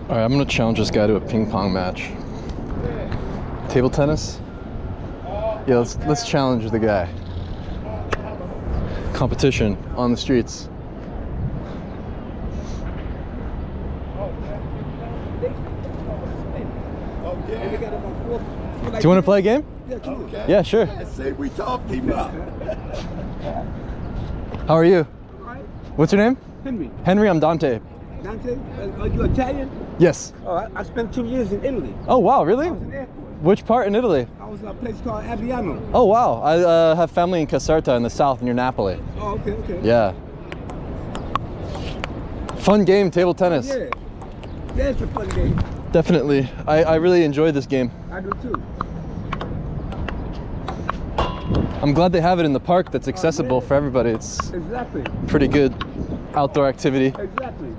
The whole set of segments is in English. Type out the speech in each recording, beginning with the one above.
All right, I'm gonna challenge this guy to a ping pong match. Table tennis? Yeah, let's challenge the guy. Competition on the streets. Do you want to play a game? Okay. Yeah, sure. Let's see, we talked him up. How are you? What's your name? Henry. Henry, I'm Dante. Dante, are you Italian? Yes. Oh, I spent 2 years in Italy. Oh, wow, really? I was in airport. Which part in Italy? I was in a place called Aviano. Oh, wow. I have family in Caserta in the south near Napoli. Oh, okay, okay. Yeah. Fun game, table tennis. Yeah. Yeah, it's a fun game. Definitely. I really enjoyed this game. I do too. I'm glad they have it in the park that's accessible for everybody. It's Exactly. pretty good outdoor activity. Exactly.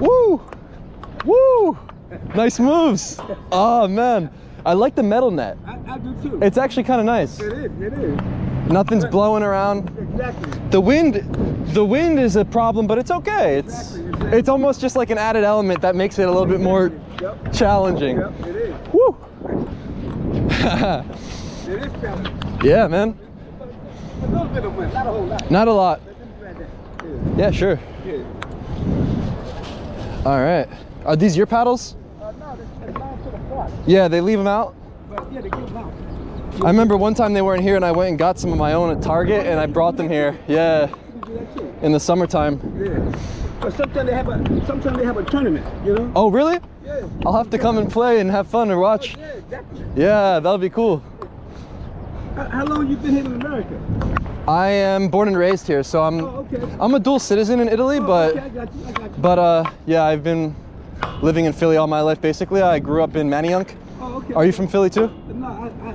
Woo! Woo! Nice moves. Oh, man. I like the metal net. I do too. It's actually kind of nice. It is. Nothing's blowing around. Exactly. The wind is a problem, but it's okay. It's almost just like an added element that makes it a little bit more challenging. Yep, it is. Woo! It is challenging. Yeah, man. A little bit of wind, not a whole lot. Not a lot. Yeah. Yeah, sure. Yeah. All right. Are these your paddles? No, it's down to the front. Yeah, they leave them out. But yeah, they give them out. I remember one time they weren't here and I went and got some of my own at Target and I brought them here. Yeah, You do that too. in the summertime. Yeah. But sometimes they have a tournament, you know? Oh, really? Yeah. I'll have to come and play and have fun and watch. Yeah, definitely. Yeah, that'll be cool. How long you been here in America? I am born and raised here, so Oh, okay. I'm a dual citizen in Italy, Oh, but okay, I got you. yeah, I've been living in Philly all my life basically. I grew up in Manayunk. Oh, okay. Are you from Philly too? No,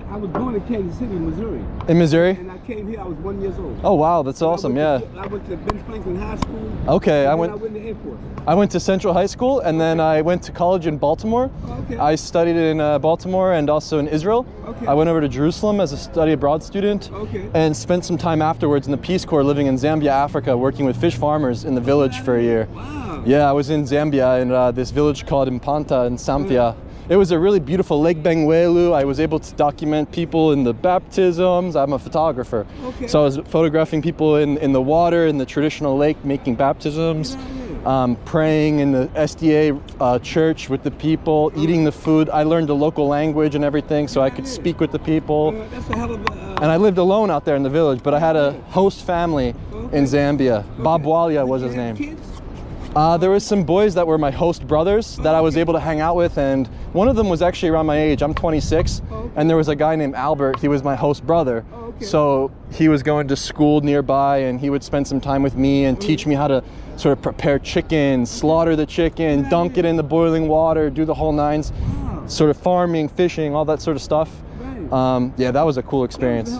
I was born in Kansas City, Missouri. In Missouri? And I came here, I was 1 year old. Oh wow, that's awesome, yeah. I went to Ben Franklin High School. Okay, and I then went I went to Air Force. I went to Central High School and then I went to college in Baltimore. Oh, okay. I studied in Baltimore and also in Israel. Okay. I went over to Jerusalem as a study abroad student Okay. and spent some time afterwards in the Peace Corps living in Zambia, Africa, working with fish farmers in the village for a year. Wow. Yeah, I was in Zambia in this village called Impanta in Samfia. It was a really beautiful Lake Bengwelu. I was able to document people in the baptisms. I'm a photographer. Okay. So I was photographing people in the water, in the traditional lake, making baptisms, praying in the SDA church with the people, eating the food. I learned the local language and everything so I could speak with the people. That's a hell of a... And I lived alone out there in the village, but I had a host family in Zambia. Bob Walia was his name. Kids? There was some boys that were my host brothers that I was able to hang out with, and one of them was actually around my age. I'm 26, and there was a guy named Albert. He was my host brother. So he was going to school nearby, and he would spend some time with me and teach me how to sort of prepare chicken, slaughter the chicken, dunk it in the boiling water, do the whole nines, sort of farming, fishing, all that sort of stuff. Yeah, that was a cool experience.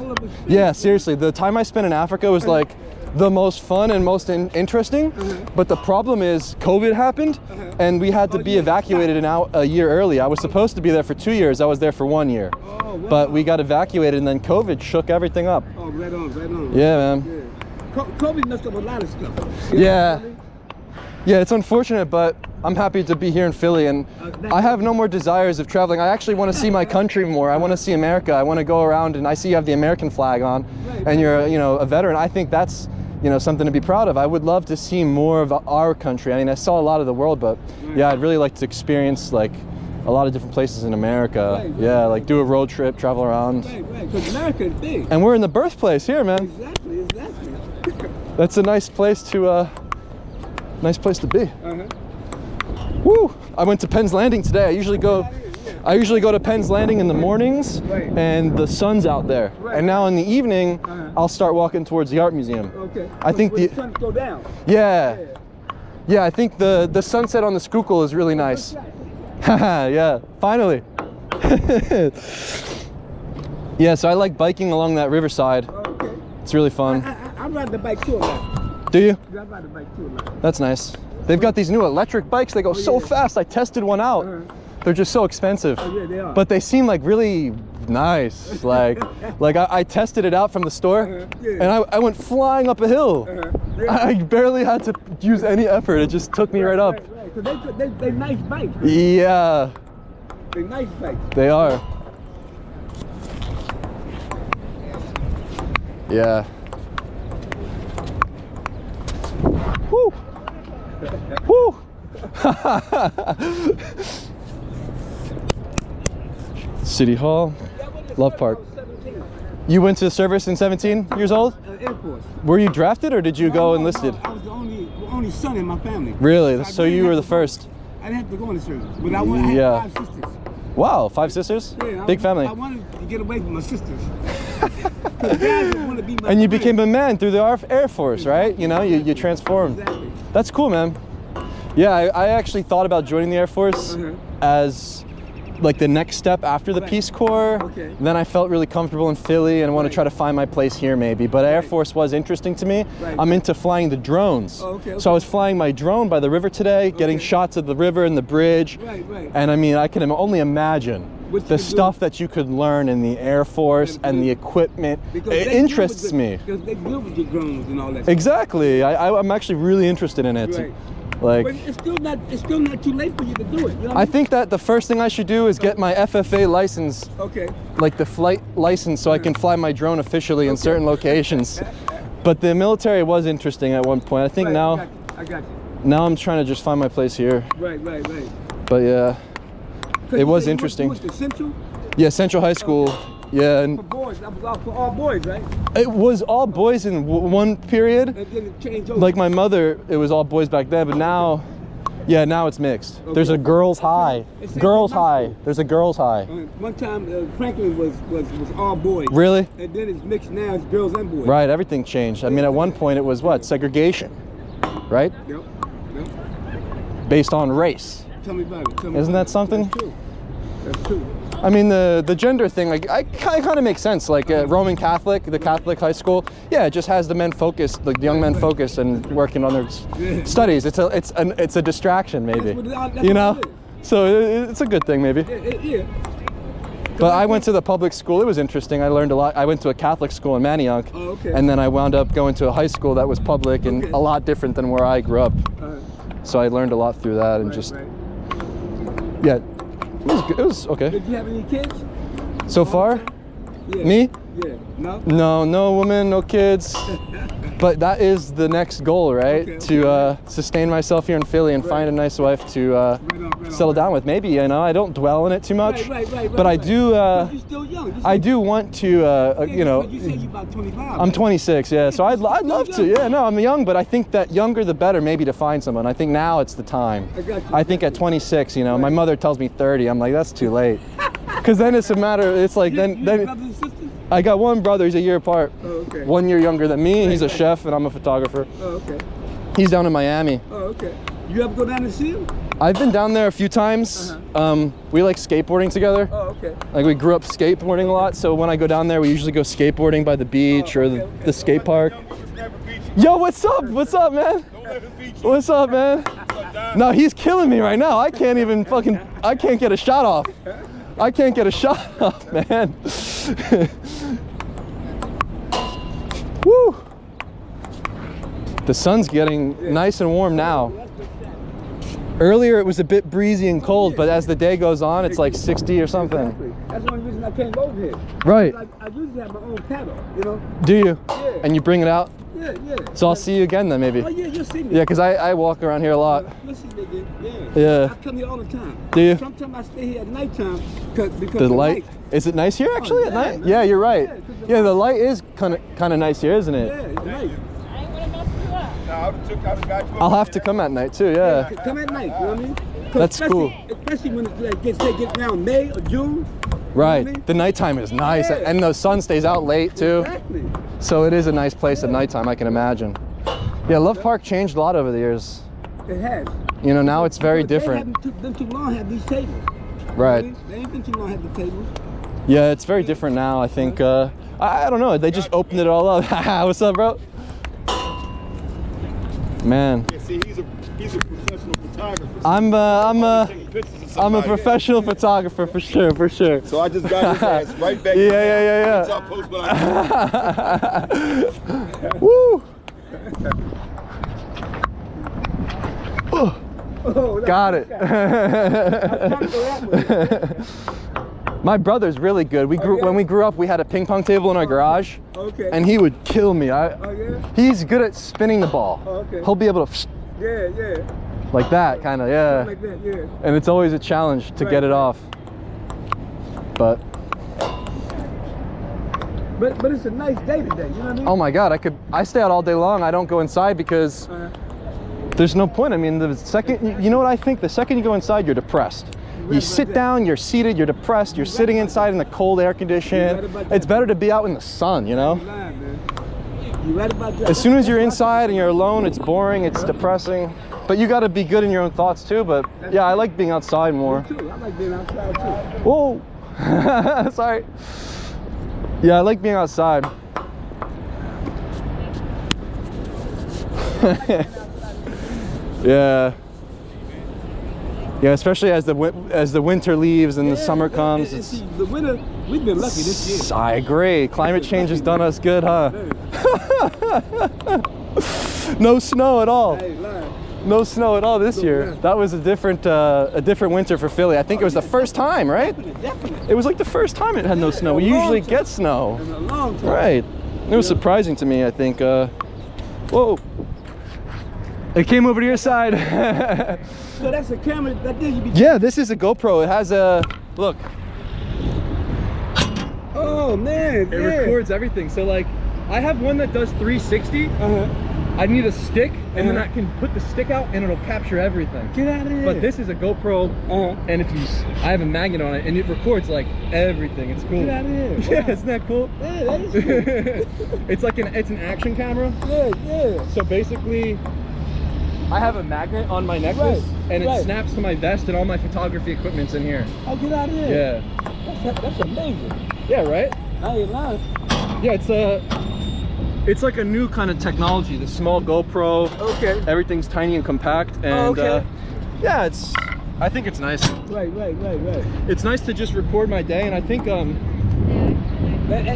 Yeah, seriously, the time I spent in Africa was like the most fun and most interesting, but the problem is COVID happened and we had to be evacuated out a year early. I was supposed to be there for 2 years. I was there for 1 year, but we got evacuated and then COVID shook everything up. Oh, right on, right on. Yeah, man. Yeah. COVID messed up a lot of stuff. Yeah. Yeah, it's unfortunate, but I'm happy to be here in Philly, and I have no more desires of traveling. I actually want to see my country more. I want to see America. I want to go around, and I see you have the American flag on, and you're, a veteran. I think that's, something to be proud of. I would love to see more of our country. I mean, I saw a lot of the world, but yeah, I'd really like to experience like a lot of different places in America. Yeah, like do a road trip, travel around. Right, because America is big. And we're in the birthplace here, man. Exactly. That's a nice place to be. Woo! I went to Penn's Landing today. I usually go to Penn's Landing in the mornings, and the sun's out there. And now in the evening, I'll start walking towards the art museum. Okay. I think the sun go down. Yeah, I think the sunset on the Schuylkill is really nice. Haha, yeah, finally. Yeah, so I like biking along that riverside. Okay. It's really fun. I ride the bike too a lot. Do you? I ride the bike too a lot. That's nice. They've got these new electric bikes. They go so fast. I tested one out. They're just so expensive. Oh, yeah, they are. But they seem like really nice. Like I tested it out from the store, and I went flying up a hill. I barely had to use any effort. It just took me right up. because they nice bikes. Man. Yeah, They nice bikes. they are. Yeah. Woo! Woo! City Hall, Love Park. You went to service in 17 years old? Air Force. Were you drafted or did you go enlisted? No, I was the only son in my family. Really? So So you were the first? I didn't have to go into service, but I had 5 sisters. Wow, 5 sisters? Yeah, Big family. I wanted to get away from my sisters. 'Cause guys would want to be my And you friend. became a man through the Air Force, right? You know, you transformed. Exactly. That's cool, man. Yeah, I actually thought about joining the Air Force as like the next step after the Peace Corps. Okay. Then I felt really comfortable in Philly and want to try to find my place here maybe. But Air Force was interesting to me. Right. I'm into flying the drones. Oh, okay, So I was flying my drone by the river today, getting shots of the river and the bridge. Right. And I mean, I can only imagine What you the could do. stuff that you could learn in the Air Force and the equipment. Because It they deal interests with the- me. Because they deal with the drones and all that. Exactly. I'm actually really interested in it. Right. Like, But it's still not too late for you to do it. You know what I think that the first thing I should do is get my FFA license, Okay. like the flight license, so I can fly my drone officially in certain locations. But the military was interesting at one point. I think Right, now, I got you. now I'm trying to just find my place here. Right. But yeah, 'Cause It you was said you interesting. went to Central yeah, Central High School. Yeah, for and boys. That was all for all boys, right? it was all boys in one period. And then it changed over. Like my mother, it was all boys back then, but now, yeah, now it's mixed. There's a girls' high. It's in Girls' high high. school. There's a girls' high. One time Franklin was all boys. Really? And then it's mixed now. It's girls and boys. Right, everything changed. I mean, at one point it was what? Segregation, right? Yep. Based on race. Tell me about it. Isn't that something? That's true. That's true. I mean, the gender thing, like, I kind of makes sense. Like Roman Catholic, the Catholic high school, yeah, it just has the men focused, like the young men focused and working on their studies. It's a distraction, maybe. That's You know, what it so it's a good thing, maybe. Yeah. But I went to the public school. It was interesting. I learned a lot. I went to a Catholic school in Manayunk, Oh, okay. and then I wound up going to a high school that was public and Okay. a lot different than where I grew up. So I learned a lot through that, and just yeah, it was good. It was okay. Did you have any kids? So far, Yeah. me? Yeah. No? No woman, no kids. But that is the next goal, right? Okay, To sustain myself here in Philly and find a nice wife to settle down with. Maybe, you know, I don't dwell in it too much. But I do. You're still young. I do want to, you know. You say you're about 25. I'm 26, yeah. So I'd love to. Yeah, no, I'm young, but I think that younger the better, maybe, to find someone. I think now it's the time. I got you. I think at 26, you know, my mother tells me 30. I'm like, that's too late. Because then it's a matter. It's like You have then. brothers and sisters? I got one brother. He's a year apart. Oh, okay. 1 year younger than me. He's a chef, and I'm a photographer. Oh, okay. He's down in Miami. Oh, okay. You ever go down and see him? I've been down there a few times. We like skateboarding together. Oh, okay. Like we grew up skateboarding a lot, so when I go down there, we usually go skateboarding by the beach or the skate park. Yo, what's up? What's up, man? What's up, man? No, he's killing me right now. I can't even I can't get a shot off. I can't get a shot off, man. Woo! The sun's getting nice and warm now. Earlier it was a bit breezy and cold, but as the day goes on, it's like 60 or something. Exactly. That's the only reason I came over here. Right. I usually have my own paddle, you know? Do you? Yeah. And you bring it out? Yeah. So I'll see you again then, maybe. Oh, yeah, you'll see me. Yeah, because I walk around here a lot. You'll see me again. Yeah. I come here all the time. Do you? Sometimes I stay here at nighttime because The light. Is it nice here actually at yeah, night? man. Yeah, you're right. Yeah, 'cause the Yeah, the light is kind of nice here, isn't it? Yeah, it's night. I'll have to come at night too. Yeah. Come at night, you know what I mean? 'Cause That's cool. Especially when it gets around May or June. Right. You know what I mean? The nighttime is nice, Yeah. and the sun stays out late too. Exactly. So it is a nice place at nighttime, I can imagine. Yeah, Love Park changed a lot over the years. It has. You know, now it's very Because different. They haven't been too long have these tables. Right. They ain't been too long have the tables. Yeah, it's very different now. I think. I don't know. They just opened it all up. What's up, bro? Man. Yeah, see, he's a professional photographer. I'm a Somebody. professional photographer for sure. So I just got his ass right back. Yeah. I'll post what I do. Woo! Oh, Got it. Okay. My brother's really good. When we grew up, we had a ping pong table in our garage, Okay. and he would kill me. Oh, yeah? He's good at spinning the ball. Oh, okay. He'll be able to Yeah. like that, kind of, yeah. Like that, yeah. And it's always a challenge to get it off. But it's a nice day today, you know what I mean? oh my God, I stay out all day long. I don't go inside because there's no point. I mean, the second, you know what I think? The second you go inside, you're depressed. You sit down, you're seated, you're depressed, you're sitting inside in the cold air condition. It's better to be out in the sun, you know? You're right about that. As soon as you're inside and you're alone, it's boring, it's depressing. But you got to be good in your own thoughts too. But yeah, I like being outside more. Me too. I like being outside too. Whoa. Sorry. Yeah, I like being outside. Yeah. Yeah, especially as the winter leaves and the summer comes. See, the winter, we've been lucky this year. I agree. Climate change has done us good, huh? No snow at all. Hey, lying. No snow at all this year. That was a different winter for Philly. I think it was the first time, right? Definitely. It was like the first time it had no snow. We usually get snow. In a long time. Right. It was surprising to me, I think. Whoa. It came over to your side. So that's a camera that there you be. Yeah, this is a GoPro. It has a look. Oh man. It records everything. So like, I have one that does 360. I need a stick, and then I can put the stick out, and it'll capture everything. Get out of here. But this is a GoPro, and I have a magnet on it, and it records like everything. It's cool. Get out of here. Wow. Yeah, isn't that cool? Yeah, that is cool. It's like it's an action camera. Yeah. So basically, I have a magnet on my necklace, and it snaps to my vest, and all my photography equipment's in here. Oh, get out of here. Yeah. That's amazing. Yeah, right? I ain't lying. Yeah, it's like a new kind of technology, the small GoPro. Okay. Everything's tiny and compact, and yeah, I think it's nice. Right. It's nice to just record my day, and I think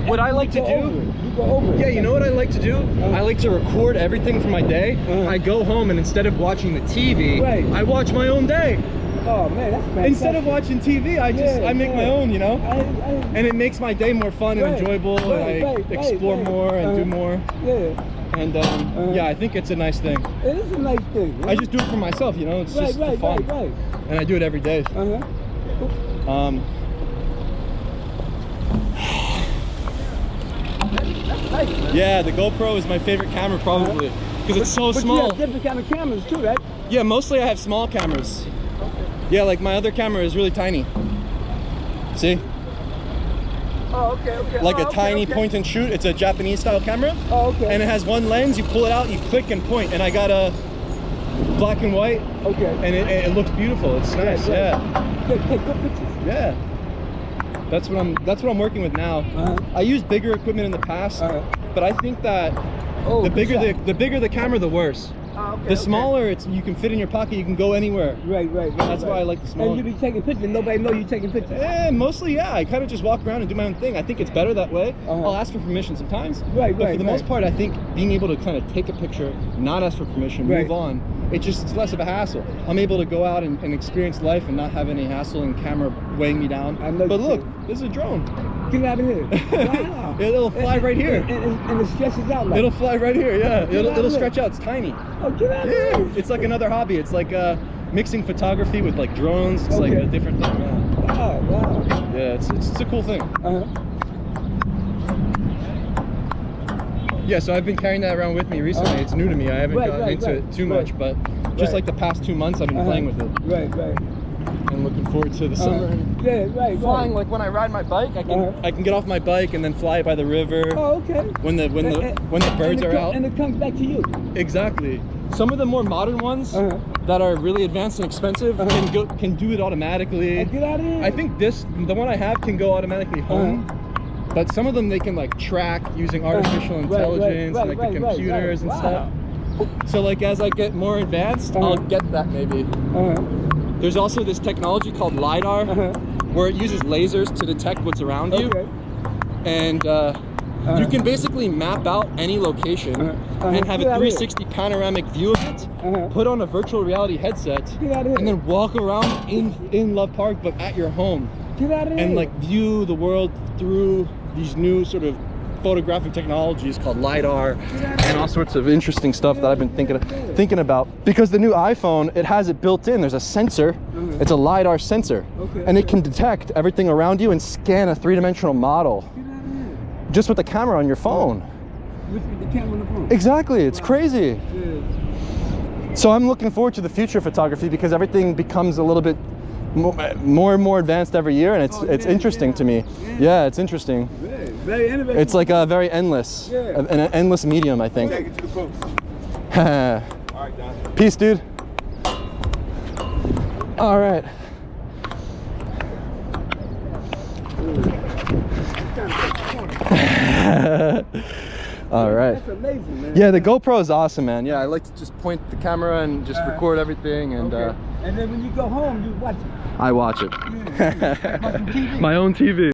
what I like to do, you go over it. yeah, you know what I like to do? I like to record everything for my day. I go home, and instead of watching the TV, I watch my own day. Oh man, that's fantastic. Instead of watching TV, I make my own, you know? And it makes my day more fun and enjoyable, and I explore more and do more. Yeah. And yeah, I think it's a nice thing. It is a nice thing. Man. I just do it for myself, you know? It's just for fun. And I do it every day. Yeah, the GoPro is my favorite camera probably, because it's so small. You have different kind of cameras too, right? Yeah, mostly I have small cameras. Yeah, like my other camera is really tiny. See? Oh, okay. Like a tiny point and shoot. It's a Japanese style camera. Oh, okay. And it has one lens. You pull it out, you click and point. And I got a black and white. Okay. And it looks beautiful. It's nice. Yeah. Take good pictures. Yeah. That's what I'm working with now. I used bigger equipment in the past, but I think that the bigger the camera, the worse. The smaller you can fit in your pocket, you can go anywhere. Right. That's why I like the smaller. And you be taking pictures, nobody know you taking pictures. Mostly, yeah. I kind of just walk around and do my own thing. I think it's better that way. I'll ask for permission sometimes. But for the most part, I think being able to kind of take a picture, not ask for permission, move on, it's less of a hassle. I'm able to go out and experience life and not have any hassle and camera weighing me down. But look, this is a drone. Get out of here. Wow. It'll fly right here. And it stretches out like. It'll fly right here, yeah. It'll stretch out. It's tiny. Oh, get out of here. It's like another hobby. It's like mixing photography with like drones. It's like a different thing. Yeah. Wow. Yeah, it's a cool thing. Yeah, so I've been carrying that around with me recently. It's new to me. I haven't gotten into it too much, but just like the past 2 months, I've been playing with it. Right. And looking forward to the summer. Flying, like when I ride my bike, I can get off my bike and then fly by the river. Oh, okay. When the birds are out. And it comes back to you. Exactly. Some of the more modern ones that are really advanced and expensive can do it automatically. Get out of here. I think the one I have can go automatically home. But some of them they can like track using artificial intelligence, like the computers and stuff. So like as I get more advanced, I'll get that maybe. There's also this technology called LiDAR, where it uses lasers to detect what's around you. And You can basically map out any location and have a 360 panoramic view of it, put on a virtual reality headset, and then walk around in Love Park, but at your home. Get out of here. And like view the world through these new sort of photographic technologies called LiDAR and all sorts of interesting stuff that I've been thinking about. Because the new iPhone, it has it built in. There's a sensor. It's a LiDAR sensor. And it can detect everything around you and scan a three-dimensional model just with the camera on your phone. With the camera on the phone. Exactly. It's crazy. So I'm looking forward to the future of photography because everything becomes a little bit more and more advanced every year, and it's interesting to me. Yeah, it's interesting. Very innovative. It's like a very endless, an endless medium, I think. Take it to the post. All All right, Don. Peace, dude. All right. All right. That's amazing, man. Yeah, the GoPro is awesome, man. Yeah, I like to just point the camera and just record everything, and And then when you go home, you watch it. I watch it. Yeah. My own TV.